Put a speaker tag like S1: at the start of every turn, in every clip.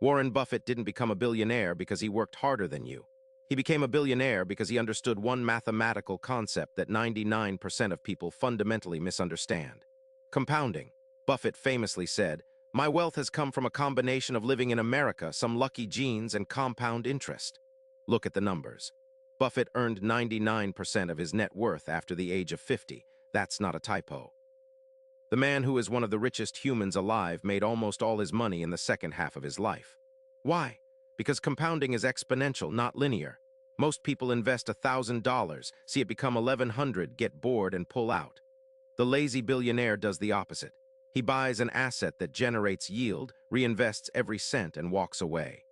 S1: Warren Buffett didn't become a billionaire because he worked harder than you. He became a billionaire because he understood one mathematical concept that 99% of people fundamentally misunderstand. Compounding. Buffett famously said, "My wealth has come from a combination of living in America, some lucky genes, and compound interest." Look at the numbers. Buffett earned 99% of his net worth after the age of 50. That's not a typo. The man who is one of the richest humans alive made almost all his money in the second half of his life. Why? Because compounding is exponential, not linear. Most people invest $1,000, see it become 1,100, get bored, and pull out. The lazy billionaire does the opposite. He buys an asset that generates yield, reinvests every cent, and walks away.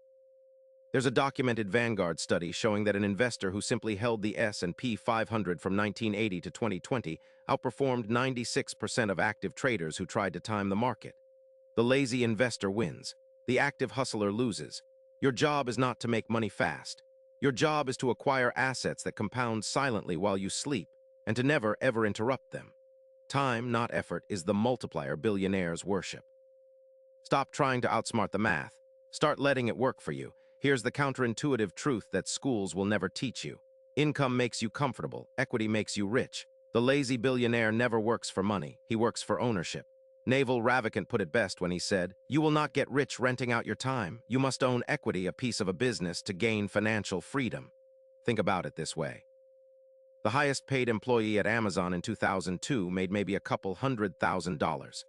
S1: There's a documented Vanguard study showing that an investor who simply held the S&P 500 from 1980 to 2020 outperformed 96% of active traders who tried to time the market. The lazy investor wins. The active hustler loses. Your job is not to make money fast. Your job is to acquire assets that compound silently while you sleep and to never, ever interrupt them. Time, not effort, is the multiplier billionaires worship. Stop trying to outsmart the math. Start letting it work for you. Here's the counterintuitive truth that schools will never teach you. Income makes you comfortable. Equity makes you rich. The lazy billionaire never works for money. He works for ownership. Naval Ravikant put it best when he said, "You will not get rich renting out your time. You must own equity, a piece of a business, to gain financial freedom." Think about it this way. The highest paid employee at Amazon in 2002 made maybe a couple $100,000.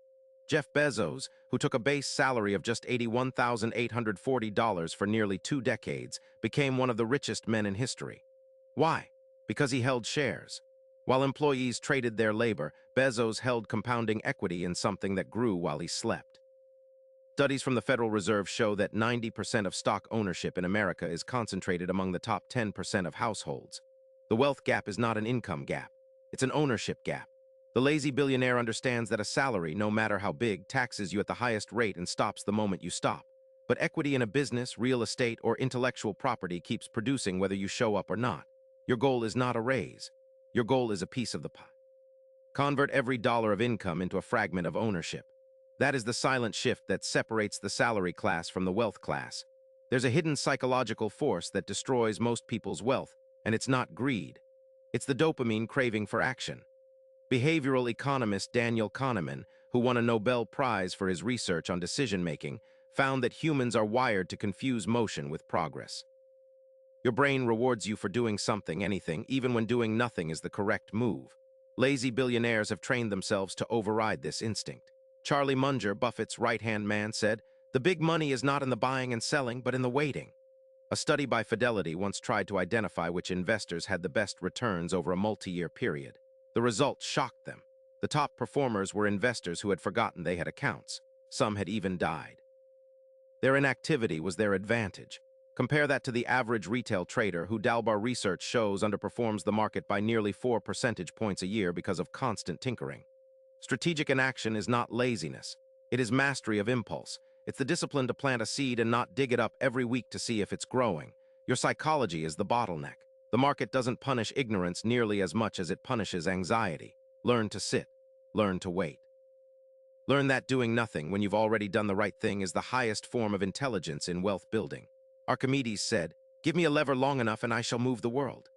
S1: Jeff Bezos, who took a base salary of just $81,840 for nearly 2 decades, became one of the richest men in history. Why? Because he held shares. While employees traded their labor, Bezos held compounding equity in something that grew while he slept. Studies from the Federal Reserve show that 90% of stock ownership in America is concentrated among the top 10% of households. The wealth gap is not an income gap. It's an ownership gap. The lazy billionaire understands that a salary, no matter how big, taxes you at the highest rate and stops the moment you stop. But equity in a business, real estate, or intellectual property keeps producing whether you show up or not. Your goal is not a raise. Your goal is a piece of the pie. Convert every dollar of income into a fragment of ownership. That is the silent shift that separates the salary class from the wealth class. There's a hidden psychological force that destroys most people's wealth, and it's not greed. It's the dopamine craving for action. Behavioral economist Daniel Kahneman, who won a Nobel Prize for his research on decision-making, found that humans are wired to confuse motion with progress. Your brain rewards you for doing something, anything, even when doing nothing is the correct move. Lazy billionaires have trained themselves to override this instinct. Charlie Munger, Buffett's right-hand man, said, "The big money is not in the buying and selling, but in the waiting." A study by Fidelity once tried to identify which investors had the best returns over a multi-year period. The results shocked them. The top performers were investors who had forgotten they had accounts. Some had even died. Their inactivity was their advantage. Compare that to the average retail trader who Dalbar research shows underperforms the market by nearly 4 percentage points a year because of constant tinkering. Strategic inaction is not laziness. It is mastery of impulse. It's the discipline to plant a seed and not dig it up every week to see if it's growing. Your psychology is the bottleneck. The market doesn't punish ignorance nearly as much as it punishes anxiety. Learn to sit. Learn to wait. Learn that doing nothing when you've already done the right thing is the highest form of intelligence in wealth building. Archimedes said, "Give me a lever long enough and I shall move the world."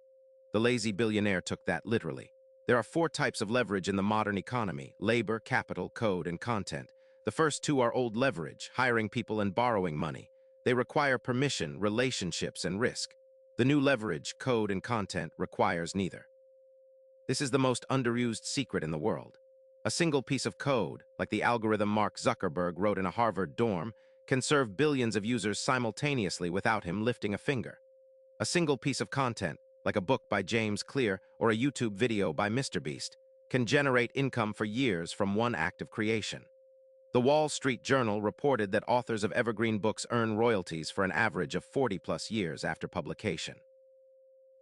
S1: The lazy billionaire took that literally. There are 4 types of leverage in the modern economy: labor, capital, code, and content. The first 2 are old leverage, hiring people and borrowing money. They require permission, relationships, and risk. The new leverage, code, and content, requires neither. This is the most underused secret in the world. A single piece of code, like the algorithm Mark Zuckerberg wrote in a Harvard dorm, can serve billions of users simultaneously without him lifting a finger. A single piece of content, like a book by James Clear or a YouTube video by MrBeast, can generate income for years from one act of creation. The Wall Street Journal reported that authors of evergreen books earn royalties for an average of 40+ years after publication.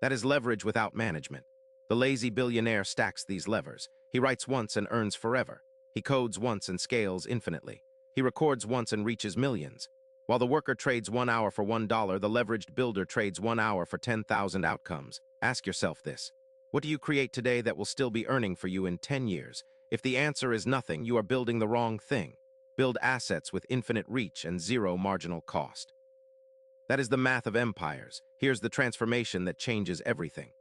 S1: That is leverage without management. The lazy billionaire stacks these levers. He writes once and earns forever. He codes once and scales infinitely. He records once and reaches millions. While the worker trades 1 hour for $1, the leveraged builder trades 1 hour for 10,000 outcomes. Ask yourself this. What do you create today that will still be earning for you in 10 years? If the answer is nothing, you are building the wrong thing. Build assets with infinite reach and zero marginal cost. That is the math of empires. Here's the transformation that changes everything.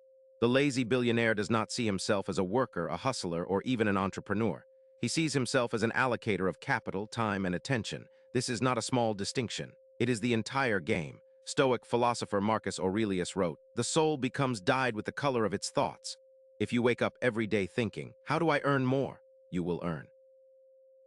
S1: The lazy billionaire does not see himself as a worker, a hustler, or even an entrepreneur. He sees himself as an allocator of capital, time, and attention. This is not a small distinction. It is the entire game. Stoic philosopher Marcus Aurelius wrote, "The soul becomes dyed with the color of its thoughts." If you wake up every day thinking, "How do I earn more?" you will earn.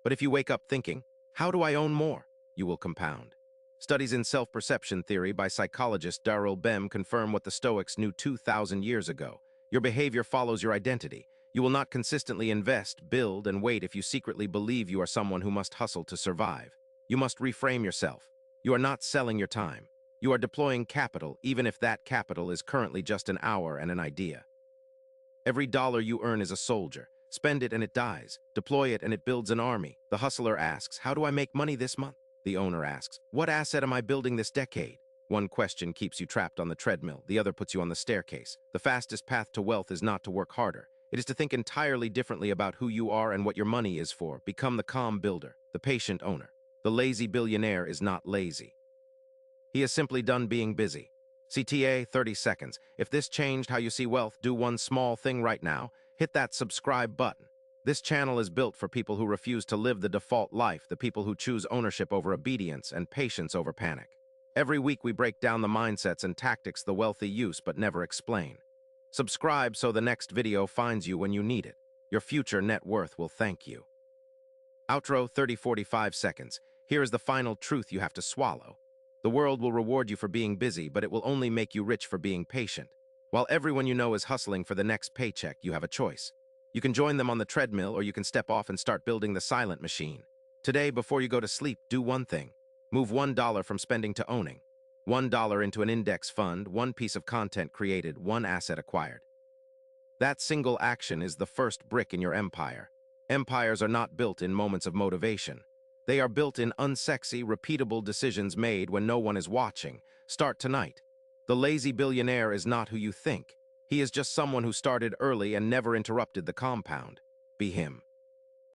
S1: But if you wake up thinking, "How do I own more?" you will compound. Studies in self-perception theory by psychologist Darrell Bem confirm what the Stoics knew 2,000 years ago. Your behavior follows your identity. You will not consistently invest, build, and wait if you secretly believe you are someone who must hustle to survive. You must reframe yourself. You are not selling your time. You are deploying capital, even if that capital is currently just an hour and an idea. Every dollar you earn is a soldier. Spend it and it dies. Deploy it and it builds an army. The hustler asks, "How do I make money this month?" The owner asks, "What asset am I building this decade?" One question keeps you trapped on the treadmill. The other puts you on the staircase. The fastest path to wealth is not to work harder. It is to think entirely differently about who you are and what your money is for. Become the calm builder, the patient owner. The lazy billionaire is not lazy. He is simply done being busy. CTA, 30 seconds. If this changed how you see wealth, do one small thing right now. Hit that subscribe button. This channel is built for people who refuse to live the default life, the people who choose ownership over obedience and patience over panic. Every week we break down the mindsets and tactics the wealthy use but never explain. Subscribe so the next video finds you when you need it. Your future net worth will thank you. Outro, 30-45 seconds. Here is the final truth you have to swallow. The world will reward you for being busy, but it will only make you rich for being patient. While everyone you know is hustling for the next paycheck, you have a choice. You can join them on the treadmill, or you can step off and start building the silent machine. Today, before you go to sleep, do one thing. Move $1 from spending to owning. $1 into an index fund, one piece of content created, one asset acquired. That single action is the first brick in your empire. Empires are not built in moments of motivation. They are built in unsexy, repeatable decisions made when no one is watching. Start tonight. The lazy billionaire is not who you think. He is just someone who started early and never interrupted the compound. Be him.